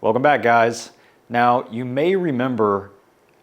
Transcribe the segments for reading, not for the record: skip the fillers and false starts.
Welcome back, guys. Now, you may remember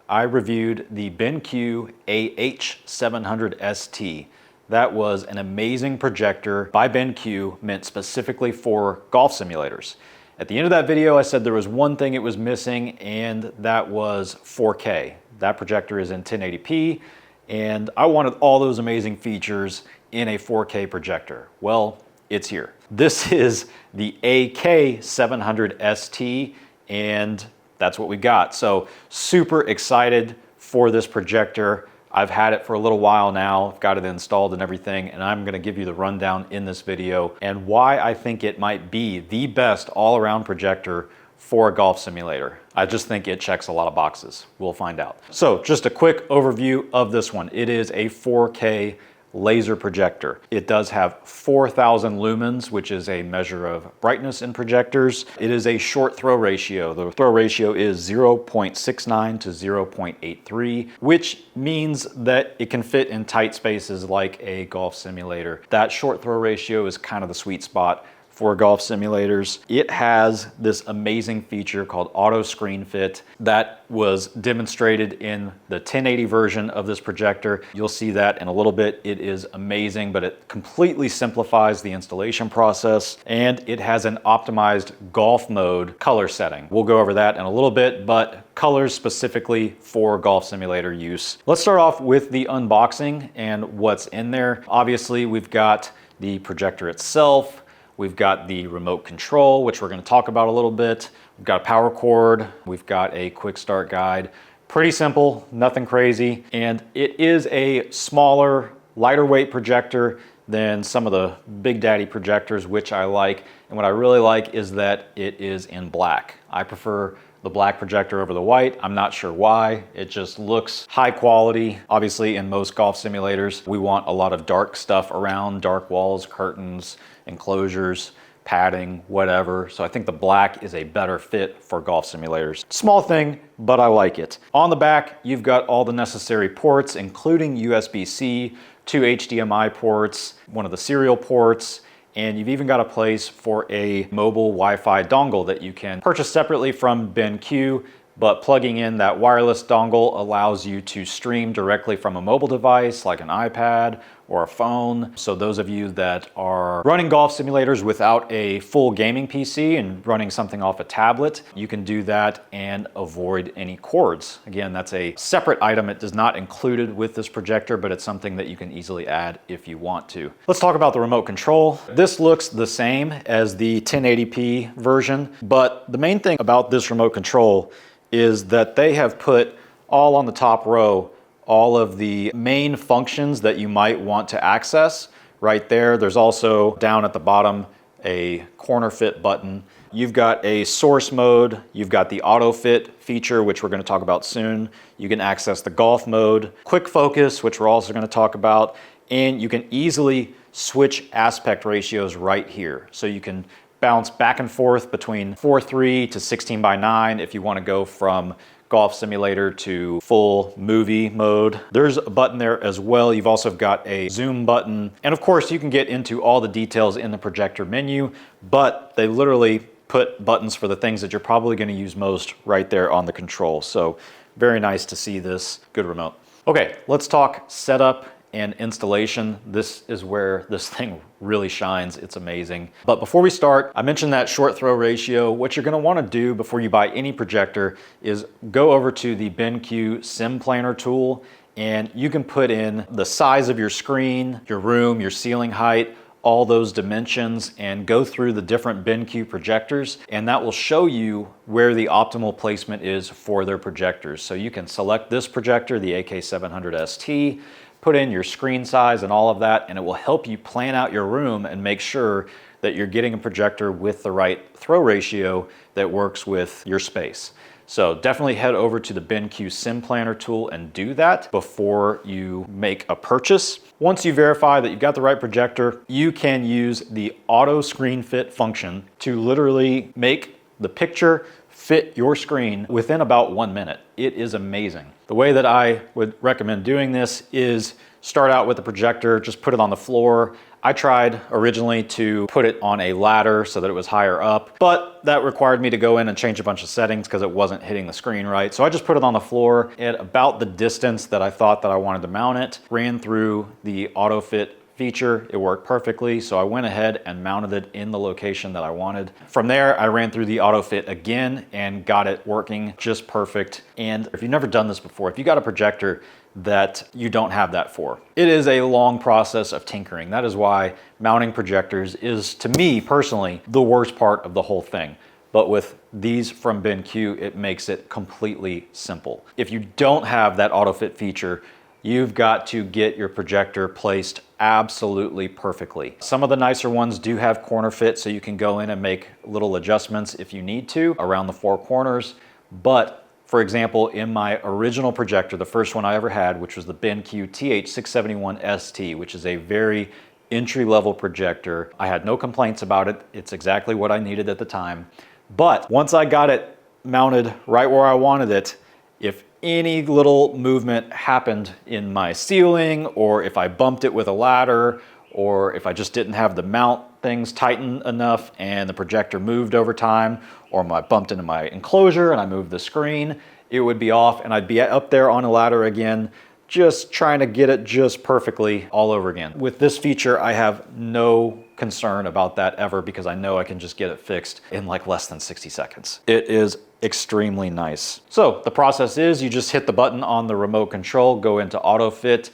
I reviewed the BenQ AK700ST. That was an amazing projector by BenQ, meant specifically for golf simulators. At the end of that video, I said there was one thing it was missing, and that was 4K. That projector is in 1080p, and I wanted all those amazing features in a 4K projector. Well, it's here. This is the AK700ST, and that's what we got. So super excited for this projector. I've had it for a little while now. I've got it installed and everything, and I'm gonna give you the rundown in this video and why I think it might be the best all-around projector for a golf simulator. I just think it checks a lot of boxes. We'll find out. So just a quick overview of this one. It is a 4K laser projector. It does have 4,000 lumens, which is a measure of brightness in projectors. It is a short throw ratio. The throw ratio is 0.69 to 0.83, which means that it can fit in tight spaces like a golf simulator. That short throw ratio is kind of the sweet spot for golf simulators. It has this amazing feature called auto screen fit that was demonstrated in the 1080 version of this projector. You'll see that in a little bit. It is amazing, but it completely simplifies the installation process, and it has an optimized golf mode color setting. We'll go over that in a little bit, but colors specifically for golf simulator use. Let's start off with the unboxing and what's in there. Obviously, we've got the projector itself. We've got the remote control, which we're going to talk about a little bit. We've got a power cord. We've got a quick start guide. Pretty simple, nothing crazy. And it is a smaller, lighter weight projector than some of the Big Daddy projectors, which I like. And what I really like is that it is in black. I prefer the black projector over the white. I'm not sure why. It just looks high quality. Obviously, in most golf simulators, we want a lot of dark stuff around, dark walls, curtains, enclosures, padding, whatever. So I think the black is a better fit for golf simulators. Small thing, but I like it. On the back, you've got all the necessary ports, including USB-C, 2 HDMI ports, one of the serial ports, and you've even got a place for a mobile Wi-Fi dongle that you can purchase separately from BenQ, but plugging in that wireless dongle allows you to stream directly from a mobile device like an iPad or a phone. So those of you that are running golf simulators without a full gaming PC and running something off a tablet, you can do that and avoid any cords. Again, that's a separate item. It is not included with this projector, but it's something that you can easily add if you want to. Let's talk about the remote control. This looks the same as the 1080p version, but the main thing about this remote control is that they have put all on the top row all of the main functions that you might want to access right there. There's also down at the bottom a corner fit button. You've got a source mode, you've got the auto fit feature, which we're going to talk about soon. You can access the golf mode, quick focus, which we're also going to talk about, and you can easily switch aspect ratios right here. So you can bounce back and forth between 4:3 to 16:9 if you want to go from golf simulator to full movie mode. There's a button there as well. You've also got a zoom button. And of course, you can get into all the details in the projector menu, but they literally put buttons for the things that you're probably going to use most right there on the control. So very nice to see this. Good remote. Okay, let's talk setup and installation. This is where this thing really shines. It's amazing. But before we start, I mentioned that short throw ratio. What you're gonna wanna do before you buy any projector is go over to the BenQ Sim Planner tool, and you can put in the size of your screen, your room, your ceiling height, all those dimensions, and go through the different BenQ projectors, and that will show you where the optimal placement is for their projectors. So you can select this projector, the AK700ST, put in your screen size and all of that, and it will help you plan out your room and make sure that you're getting a projector with the right throw ratio that works with your space. So definitely head over to the BenQ Sim Planner tool and do that before you make a purchase. Once you verify that you've got the right projector, you can use the auto screen fit function to literally make the picture fit your screen within about 1 minute. It is amazing. The way that I would recommend doing this is start out with the projector, just put it on the floor. I tried originally to put it on a ladder so that it was higher up, but that required me to go in and change a bunch of settings because it wasn't hitting the screen right. So I just put it on the floor at about the distance that I thought that I wanted to mount it, ran through the auto fit feature. It worked perfectly. So I went ahead and mounted it in the location that I wanted. From there, I ran through the auto fit again and got it working just perfect. And if you've never done this before, if you got a projector that you don't have that for, it is a long process of tinkering. That is why mounting projectors is, to me personally, the worst part of the whole thing. But with these from BenQ, it makes it completely simple. If you don't have that auto fit feature, you've got to get your projector placed absolutely perfectly. Some of the nicer ones do have corner fit, so you can go in and make little adjustments if you need to around the four corners. But for example, in my original projector, the first one I ever had, which was the BenQ TH671ST, which is a very entry-level projector, I had no complaints about it. It's exactly what I needed at the time. But once I got it mounted right where I wanted it, if any little movement happened in my ceiling, or if I bumped it with a ladder, or if I just didn't have the mount things tightened enough and the projector moved over time, or I bumped into my enclosure and I moved the screen, it would be off and I'd be up there on a ladder again, just trying to get it just perfectly all over again. With this feature, I have no concern about that ever because I know I can just get it fixed in like less than 60 seconds. It is extremely nice. So the process is you just hit the button on the remote control, go into auto fit.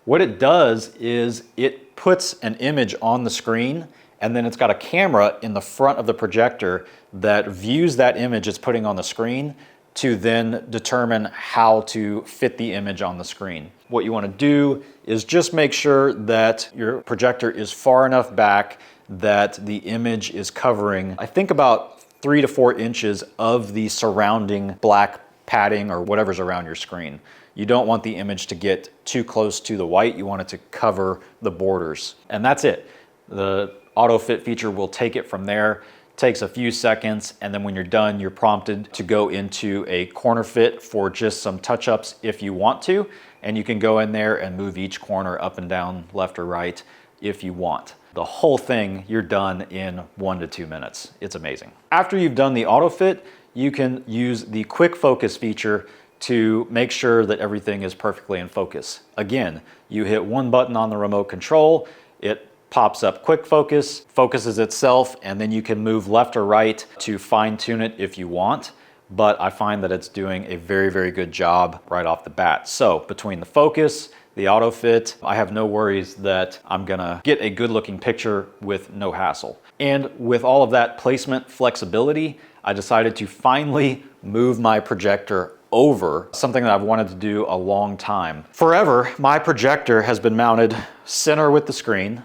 What it does is it puts an image on the screen, and then it's got a camera in the front of the projector that views that image it's putting on the screen to then determine how to fit the image on the screen. What you want to do is just make sure that your projector is far enough back that the image is covering, I think, about 3 to 4 inches of the surrounding black padding or whatever's around your screen. You don't want the image to get too close to the white. You want it to cover the borders. And that's it. The auto fit feature will take it from there. Takes a few seconds, and then when you're done, you're prompted to go into a corner fit for just some touch-ups if you want to, and you can go in there and move each corner up and down, left or right, if you want. The whole thing, you're done in 1 to 2 minutes. It's amazing. After you've done the auto fit, you can use the quick focus feature to make sure that everything is perfectly in focus. Again, you hit one button on the remote control, it pops up quick focus, focuses itself, and then you can move left or right to fine tune it if you want. But I find that it's doing a very, very good job right off the bat. So between the focus, the auto fit, I have no worries that I'm gonna get a good looking picture with no hassle. And with all of that placement flexibility, I decided to finally move my projector over, something that I've wanted to do a long time. Forever, my projector has been mounted center with the screen,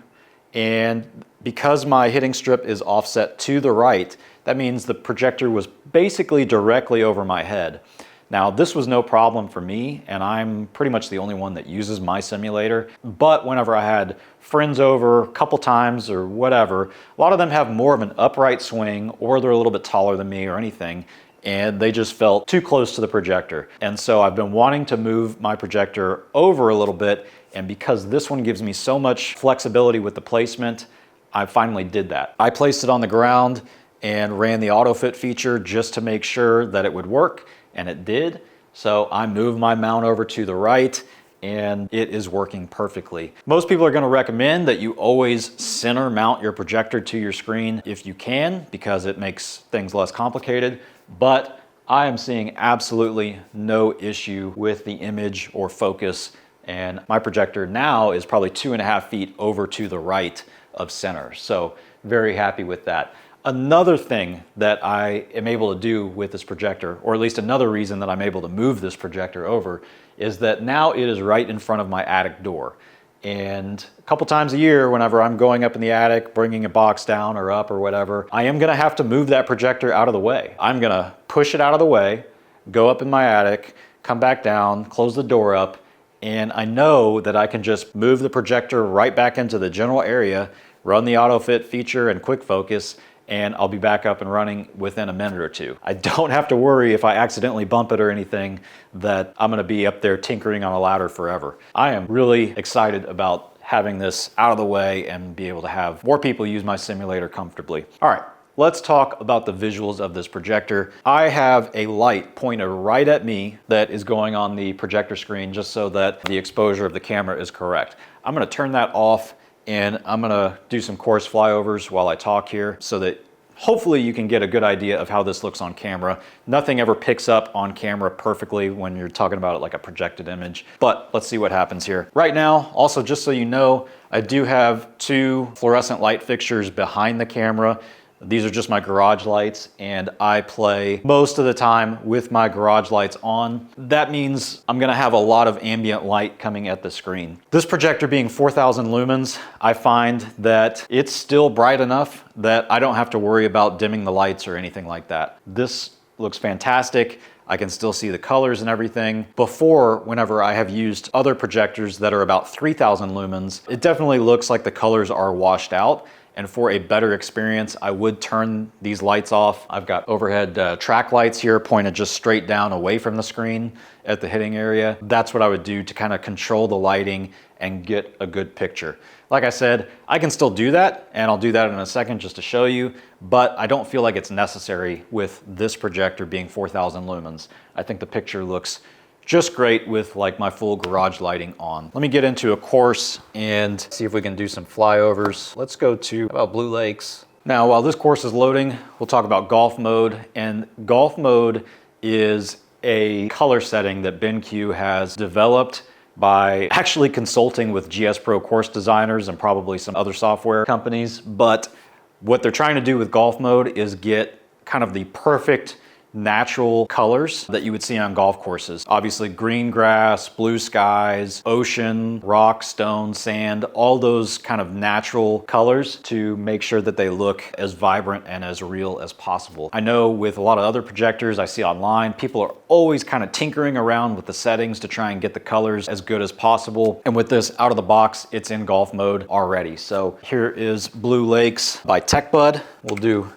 and because my hitting strip is offset to the right, that means the projector was basically directly over my head. Now, this was no problem for me, and I'm pretty much the only one that uses my simulator. But whenever I had friends over a couple times or whatever, a lot of them have more of an upright swing, or they're a little bit taller than me or anything, and they just felt too close to the projector. And so I've been wanting to move my projector over a little bit, and because this one gives me so much flexibility with the placement, I finally did that. I placed it on the ground and ran the auto fit feature just to make sure that it would work, and it did. So I moved my mount over to the right, and it is working perfectly. Most people are gonna recommend that you always center mount your projector to your screen if you can, because it makes things less complicated, but I am seeing absolutely no issue with the image or focus, and my projector now is probably 2.5 feet over to the right of center. So very happy with that. Another thing that I am able to do with this projector, or at least another reason that I'm able to move this projector over, is that now it is right in front of my attic door. And a couple times a year, whenever I'm going up in the attic, bringing a box down or up or whatever, I am gonna have to move that projector out of the way. I'm gonna push it out of the way, go up in my attic, come back down, close the door up, and I know that I can just move the projector right back into the general area, run the auto fit feature and quick focus, and I'll be back up and running within a minute or two. I don't have to worry if I accidentally bump it or anything that I'm gonna be up there tinkering on a ladder forever. I am really excited about having this out of the way and be able to have more people use my simulator comfortably. All right, let's talk about the visuals of this projector. I have a light pointed right at me that is going on the projector screen just so that the exposure of the camera is correct. I'm gonna turn that off and I'm gonna do some course flyovers while I talk here so that hopefully you can get a good idea of how this looks on camera. Nothing ever picks up on camera perfectly when you're talking about it like a projected image, but let's see what happens here. Right now, also just so you know, I do have 2 fluorescent light fixtures behind the camera. These are just my garage lights, and I play most of the time with my garage lights on. That means I'm gonna have a lot of ambient light coming at the screen. This projector being 4,000 lumens, I find that it's still bright enough that I don't have to worry about dimming the lights or anything like that. This looks fantastic. I can still see the colors and everything. Before, whenever I have used other projectors that are about 3,000 lumens, it definitely looks like the colors are washed out. And for a better experience, I would turn these lights off. I've got overhead track lights here pointed just straight down away from the screen at the hitting area. That's what I would do to kind of control the lighting and get a good picture. Like I said, I can still do that, and I'll do that in a second just to show you, but I don't feel like it's necessary with this projector being 4,000 lumens. I think the picture looks just great with like my full garage lighting on. Let me get into a course and see if we can do some flyovers. Let's go to about Blue Lakes. Now, while this course is loading, we'll talk about golf mode. And golf mode is a color setting that BenQ has developed by actually consulting with GCQuad course designers and probably some other software companies. But what they're trying to do with golf mode is get kind of the perfect natural colors that you would see on golf courses. Obviously green grass, blue skies, ocean, rock, stone, sand, all those kind of natural colors to make sure that they look as vibrant and as real as possible. I know with a lot of other projectors I see online, people are always kind of tinkering around with the settings to try and get the colors as good as possible. And with this out of the box, it's in golf mode already. So here is Blue Lakes by TechBud. We'll do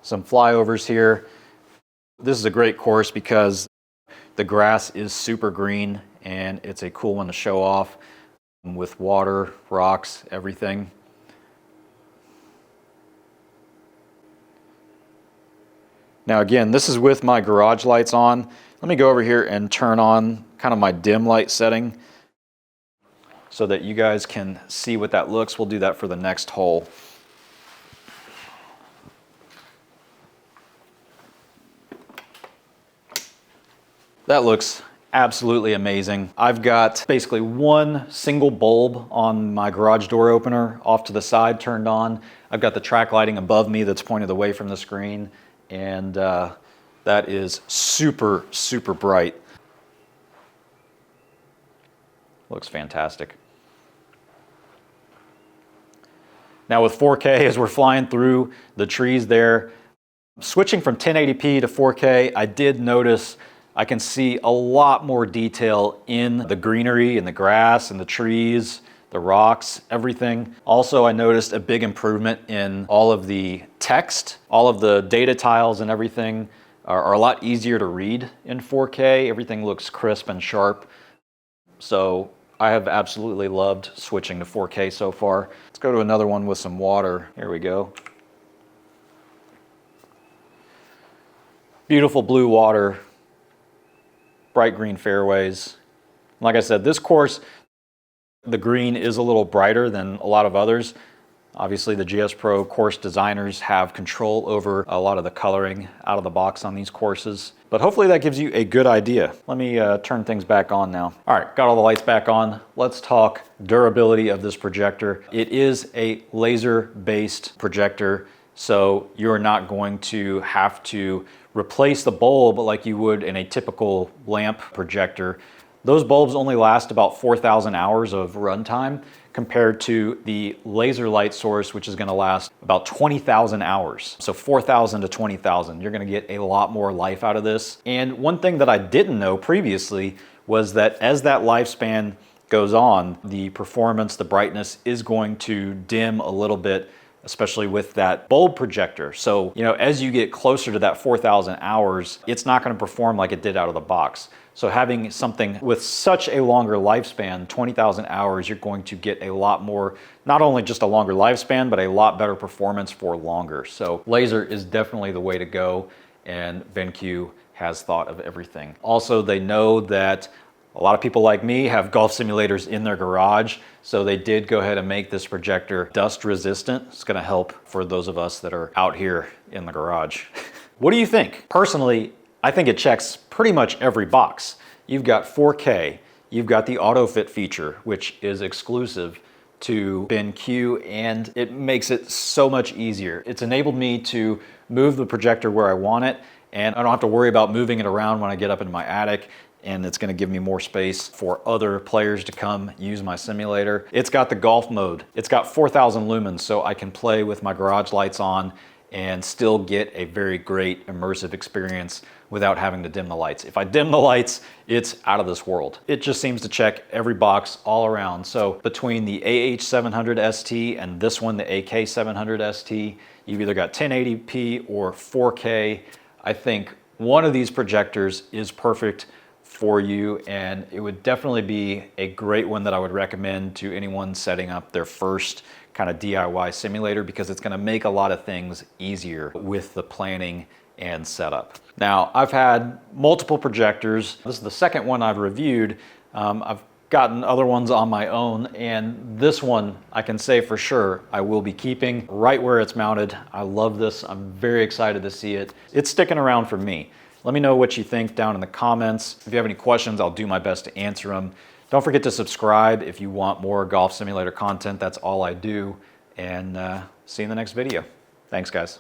some flyovers here. This is a great course because the grass is super green and it's a cool one to show off with water, rocks, everything. Now again, this is with my garage lights on. Let me go over here and turn on kind of my dim light setting so that you guys can see what that looks. We'll do that for the next hole. That looks absolutely amazing. I've got basically one single bulb on my garage door opener off to the side turned on. I've got the track lighting above me that's pointed away from the screen, and that is super, super bright. Looks fantastic. Now with 4K, as we're flying through the trees there, switching from 1080p to 4K, I did notice I can see a lot more detail in the greenery and the grass and the trees, the rocks, everything. Also, I noticed a big improvement in all of the text. All of the data tiles and everything are a lot easier to read in 4K. Everything looks crisp and sharp. So I have absolutely loved switching to 4K so far. Let's go to another one with some water. Here we go. Beautiful blue water. Bright green fairways. Like I said, this course, the green is a little brighter than a lot of others. Obviously, the GCQuad course designers have control over a lot of the coloring out of the box on these courses. But hopefully that gives you a good idea. Let me turn things back on now. All right, got all the lights back on. Let's talk durability of this projector. It is a laser-based projector, so you're not going to have to replace the bulb like you would in a typical lamp projector. Those bulbs only last about 4,000 hours of runtime compared to the laser light source, which is going to last about 20,000 hours. So 4,000 to 20,000. You're going to get a lot more life out of this. And one thing that I didn't know previously was that as that lifespan goes on, the performance, the brightness is going to dim a little bit especially with that bulb projector. So, you know, as you get closer to that 4,000 hours, it's not going to perform like it did out of the box. So having something with such a longer lifespan, 20,000 hours, you're going to get a lot more, not only just a longer lifespan, but a lot better performance for longer. So laser is definitely the way to go, and BenQ has thought of everything. Also, they know that a lot of people like me have golf simulators in their garage, so they did go ahead and make this projector dust resistant. It's gonna help for those of us that are out here in the garage. What do you think? Personally, I think it checks pretty much every box. You've got 4K, you've got the auto fit feature, which is exclusive to BenQ, and it makes it so much easier. It's enabled me to move the projector where I want it, and I don't have to worry about moving it around when I get up in my attic, and it's gonna give me more space for other players to come use my simulator. It's got the golf mode. It's got 4,000 lumens, so I can play with my garage lights on and still get a very great immersive experience without having to dim the lights. If I dim the lights, it's out of this world. It just seems to check every box all around. So between the AH700ST and this one, the AK700ST, you've either got 1080p or 4K. I think one of these projectors is perfect for you, and it would definitely be a great one that I would recommend to anyone setting up their first kind of DIY simulator, because it's going to make a lot of things easier with the planning and setup. Now, I've had multiple projectors. This is the second one I've reviewed. I've gotten other ones on my own, and this one I can say for sure I will be keeping right where it's mounted. I love this. I'm very excited to see it. It's sticking around for me. Let me know what you think down in the comments. If you have any questions, I'll do my best to answer them. Don't forget to subscribe if you want more golf simulator content. That's all I do. And see you in the next video. Thanks, guys.